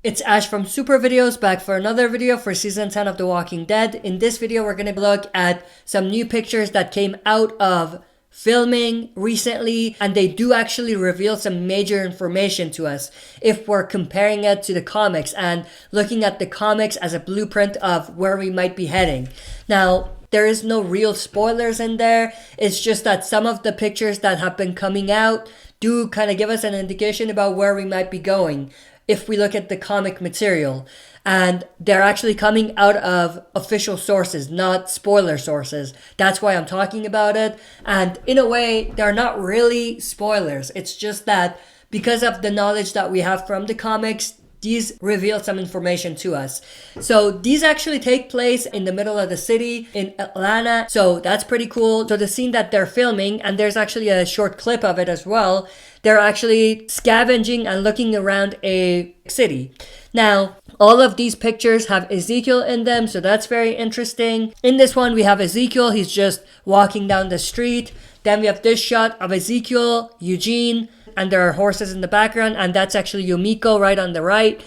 It's Ash from Super Videos, back for another video for Season 10 of The Walking Dead. In this video, we're going to look at some new pictures that came out of filming recently, and they do actually reveal some major information to us if we're comparing it to the comics and looking at the comics as a blueprint of where we might be heading. Now, there is no real spoilers in there. It's just that some of the pictures that have been coming out do kind of give us an indication about where we might be going if we look at the comic material. And they're actually coming out of official sources, not spoiler sources. That's why I'm talking about it. And in a way, they're not really spoilers. It's just that because of the knowledge that we have from the comics, these reveal some information to us. So these actually take place in the middle of the city in Atlanta. So that's pretty cool. So the scene that they're filming, and there's actually a short clip of it as well, they're actually scavenging and looking around a city. Now, all of these pictures have Ezekiel in them, so that's very interesting. In this one, we have Ezekiel. He's just walking down the street. Then we have this shot of Ezekiel, Eugene, and there are horses in the background, and that's actually Yumiko right on the right.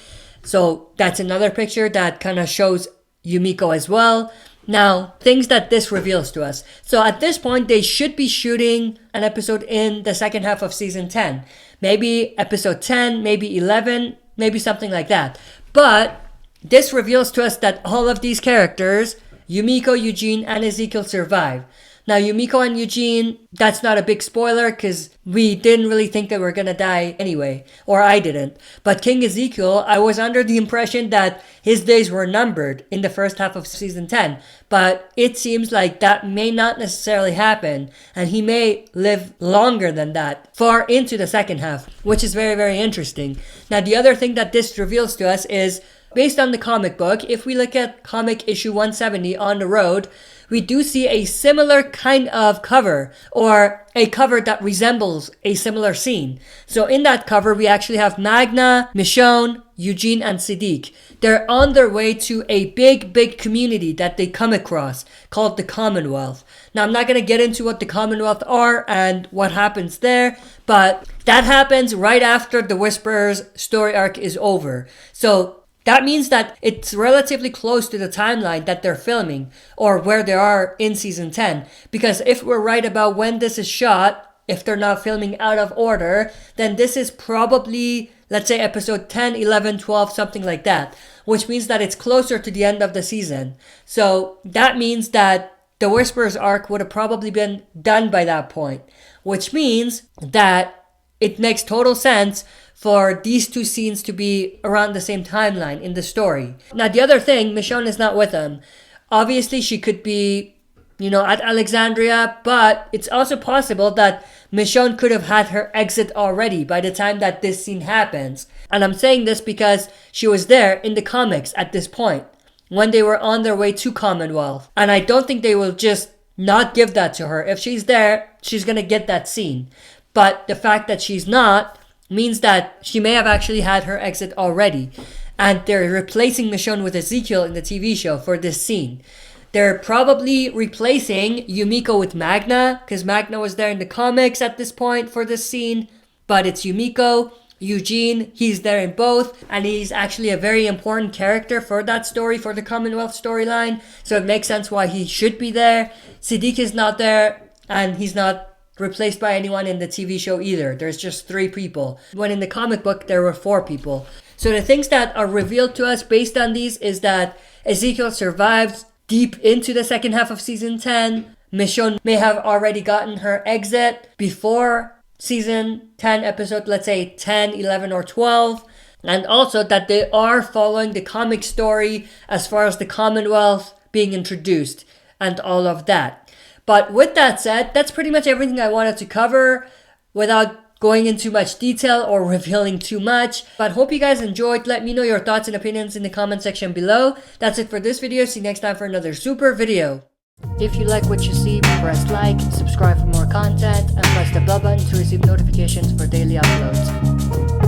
So that's another picture that kind of shows Yumiko as well. Now, things that this reveals to us. So at this point, they should be shooting an episode in the second half of season 10. Maybe episode 10, maybe 11, maybe something like that. But this reveals to us that all of these characters, Yumiko, Eugene, and Ezekiel, survive. Now, Yumiko and Eugene, that's not a big spoiler because we didn't really think they were going to die anyway, or I didn't. But King Ezekiel, I was under the impression that his days were numbered in the first half of season 10. But it seems like that may not necessarily happen, and he may live longer than that, far into the second half, which is very, very interesting. Now, the other thing that this reveals to us is, based on the comic book, if we look at comic issue 170 On the Road, we do see a similar kind of cover, or a cover that resembles a similar scene. So in that cover, we actually have Magna, Michonne, Eugene, and Siddiq. They're on their way to a big community that they come across called the Commonwealth. Now, I'm not going to get into what the Commonwealth are and what happens there, but that happens right after the Whisperer's story arc is over. So that means that it's relatively close to the timeline that they're filming, or where they are in season 10. Because if we're right about when this is shot, if they're not filming out of order, then this is probably, let's say, episode 10, 11, 12, something like that. Which means that it's closer to the end of the season. So that means that the Whisperer's arc would have probably been done by that point. Which means that it makes total sense for these two scenes to be around the same timeline in the story. Now, the other thing, Michonne is not with them. Obviously, she could be, at Alexandria, but it's also possible that Michonne could have had her exit already by the time that this scene happens. And I'm saying this because she was there in the comics at this point, when they were on their way to Commonwealth. And I don't think they will just not give that to her. If she's there, she's gonna get that scene. But the fact that she's not means that she may have actually had her exit already. And they're replacing Michonne with Ezekiel in the TV show for this scene. They're probably replacing Yumiko with Magna, because Magna was there in the comics at this point for this scene. But it's Yumiko. Eugene, he's there in both, and he's actually a very important character for that story, for the Commonwealth storyline. So it makes sense why he should be there. Siddiq is not there, and he's not replaced by anyone in the TV show either. There's just 3 people, when in the comic book there were 4 people. So the things that are revealed to us based on these is that Ezekiel survives deep into the second half of season 10. Michonne may have already gotten her exit before season 10 episode, let's say 10, 11, or 12. And also that they are following the comic story as far as the Commonwealth being introduced and all of that. But with that said, that's pretty much everything I wanted to cover without going into much detail or revealing too much. But hope you guys enjoyed. Let me know your thoughts and opinions in the comment section below. That's it for this video. See you next time for another super video. If you like what you see, press like, subscribe for more content, and press the bell button to receive notifications for daily uploads.